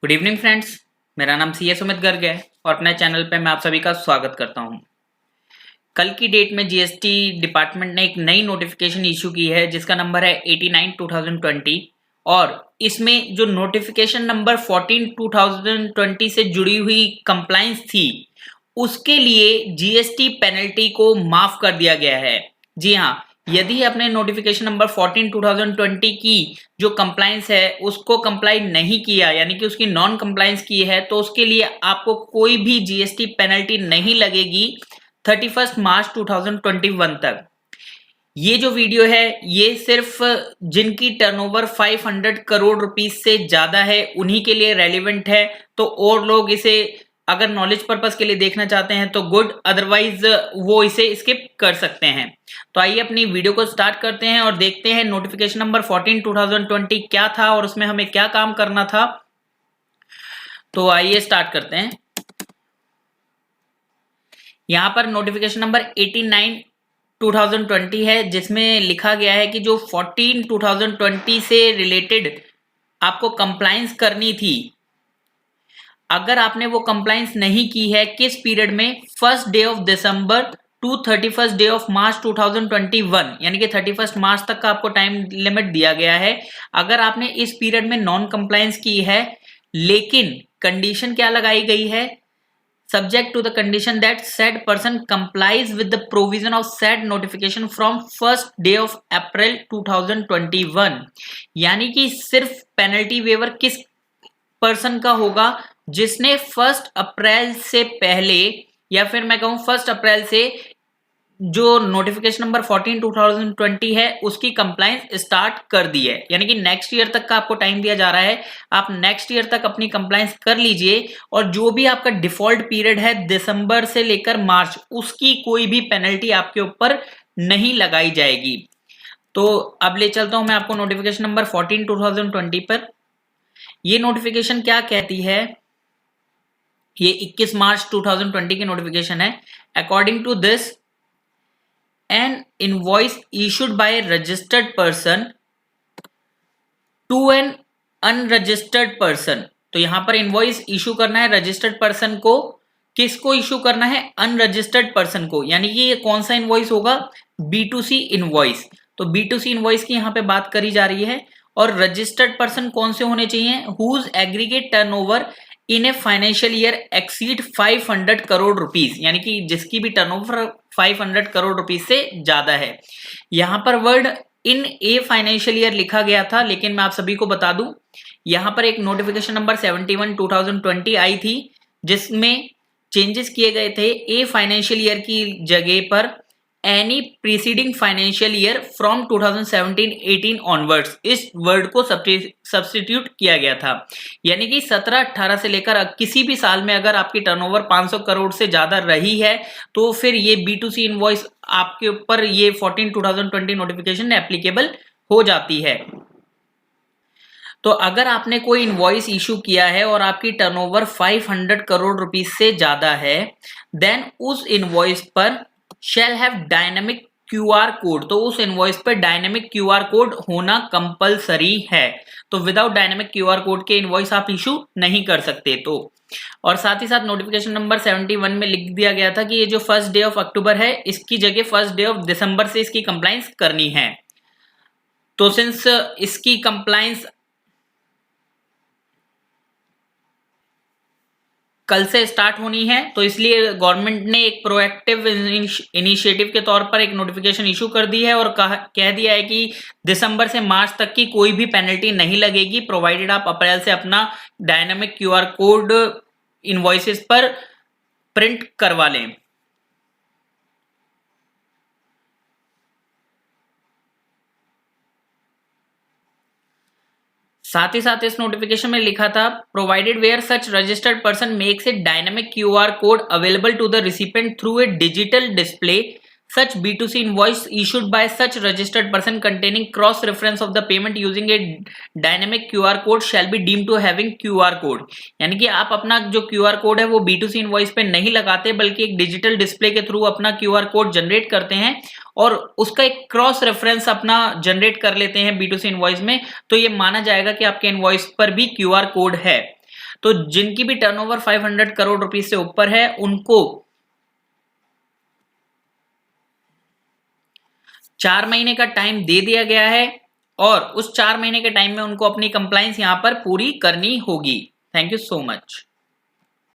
Good evening friends, मेरा नाम C S Sumit Garg है और अपने चैनल पे मैं आप सभी का स्वागत करता हूं। कल की डेट में जीएसटी डिपार्टमेंट ने एक नई नोटिफिकेशन इशू की है जिसका नंबर है 89/2020 और इसमें जो नोटिफिकेशन नंबर 14/2020 से जुड़ी हुई कंप्लाइंस थी उसके लिए जीएसटी पेनल्टी को माफ कर दिया गया है। जी हाँ, यदि आपने नोटिफिकेशन नंबर 14/2020 की जो कंप्लाइंस है उसको कंप्लाई नहीं किया यानी कि उसकी नॉन कंप्लाइंस की है तो उसके लिए आपको कोई भी जीएसटी पेनल्टी नहीं लगेगी 31 मार्च 2021 तक। ये जो वीडियो है ये सिर्फ जिनकी टर्नओवर 500 करोड़ रुपीस से ज्यादा है उन्हीं के लिए रेलिवेंट है। तो और लोग इसे अगर नॉलेज पर्पस के लिए देखना चाहते हैं तो गुड, अदरवाइज वो इसे स्किप कर सकते हैं। तो आइए अपनी वीडियो को स्टार्ट करते हैं और देखते हैं नोटिफिकेशन नंबर 14/2020 क्या था और उसमें हमें क्या काम करना था। तो आइए स्टार्ट करते हैं। यहां पर नोटिफिकेशन नंबर 89/2020 है जिसमें लिखा गया है कि जो 14/2020 से रिलेटेड आपको कंप्लाइंस करनी थी, अगर आपने वो कंप्लाइंस नहीं की है किस पीरियड में, 1 day of December to 31 day of March 2021 यानी कि 31 मार्च तक का आपको टाइम लिमिट दिया गया है। अगर आपने इस पीरियड में नॉन कंप्लाइंस की है, लेकिन कंडीशन क्या लगाई गई है, subject to the condition that said person complies with the provision of said notification from 1st day of April 2021। यानी कि सिर्फ पेनल्टी वेवर किस पर्सन का होगा जिसने 1 अप्रैल से पहले या फिर मैं कहूं 1 अप्रैल से जो नोटिफिकेशन नंबर 14/2020 है उसकी कंप्लाइंस स्टार्ट कर दी है। यानी कि नेक्स्ट ईयर तक का आपको टाइम दिया जा रहा है, आप नेक्स्ट ईयर तक अपनी कंप्लाइंस कर लीजिए और जो भी आपका डिफॉल्ट पीरियड है दिसंबर से लेकर मार्च, उसकी कोई भी पेनल्टी आपके ऊपर नहीं लगाई जाएगी। तो अब ले चलता हूं मैं आपको नोटिफिकेशन नंबर 14/2020 पर। ये नोटिफिकेशन क्या कहती है, ये 21 मार्च 2020 की नोटिफिकेशन है। According to this, an invoice issued by a registered person to an unregistered person। तो यहां पर इनवॉइस इशू करना है रजिस्टर्ड पर्सन को, किसको इशू करना है, अनरजिस्टर्ड पर्सन को। यानी कि ये कौन सा इनवॉइस होगा, B2C इनवॉइस। तो B2C इनवॉइस की यहां पे बात करी जा रही है और रजिस्टर्ड पर्सन कौन से होने चाहिए, whose aggregate turnover in a financial year exceed 500 crore rupees, यानी कि जिसकी भी टर्नओवर 500 करोड़ रुपीस से ज्यादा है। यहां पर word in a financial year लिखा गया था, लेकिन मैं आप सभी को बता दूं यहां पर एक नोटिफिकेशन नंबर 71/2020 आई थी जिसमें चेंजेस किए गए थे। ए फाइनेंशियल ईयर की जगह पर any preceding financial year from 2017-18 onwards, इस वर्ड को सब्स्टिट्यूट किया गया था। यानी कि 17-18 से लेकर किसी भी साल में अगर आपकी टर्नओवर 500 करोड़ से ज्यादा रही है तो फिर ये B2C इनवॉइस आपके ऊपर ये 14/2020 नोटिफिकेशन एप्लीकेबल हो जाती है। तो अगर आपने कोई इनवॉइस इशू किया है और आपकी टर्नओवर 500 करोड़ रुपीस से ज्यादा है, देन उस इनवॉइस पर shall have dynamic QR code. तो उस इनवॉइस पर डायनामिक QR कोड होना कंपलसरी है। तो विदाउट डायनामिक QR कोड के इनवॉइस आप इशू नहीं कर सकते। तो और साथ ही साथ नोटिफिकेशन नंबर 71 में लिख दिया गया था कि ये जो 1 डे ऑफ अक्टूबर है इसकी जगह 1 डे ऑफ दिसंबर से इसकी कंप्लाइंस करनी है। तो सिंस इसकी कंप्लाइंस कल से स्टार्ट होनी है तो इसलिए गवर्नमेंट ने एक प्रोएक्टिव इनिशिएटिव के तौर पर एक नोटिफिकेशन इशू कर दी है और कह दिया है कि दिसंबर से मार्च तक की कोई भी पेनल्टी नहीं लगेगी, प्रोवाइडेड आप अप्रैल से अपना डायनामिक QR कोड इनवॉइसेस पर प्रिंट करवा लें। साथ ही साथ इस नोटिफिकेशन में लिखा था, provided where such registered person makes a dynamic QR code available to the recipient through a digital display, such B2C invoice issued by such registered person containing cross reference of the payment using a dynamic QR code shall be deemed to having QR code। यानी कि आप अपना जो QR code है वो B2C invoice पे नहीं लगाते बल्कि एक डिजिटल डिस्प्ले के थ्रू अपना QR कोड जनरेट करते हैं और उसका एक क्रॉस रेफरेंस अपना जनरेट कर लेते हैं B2C इनवॉइस में, तो ये माना जाएगा कि आपके इनवॉइस पर भी QR कोड है। तो जिनकी भी टर्नओवर 500 करोड़ रुपीस से ऊपर है उनको 4 महीने का टाइम दे दिया गया है और उस 4 महीने के टाइम में उनको अपनी कंप्लायंस यहां पर पूरी करनी होगी। Thank you so much.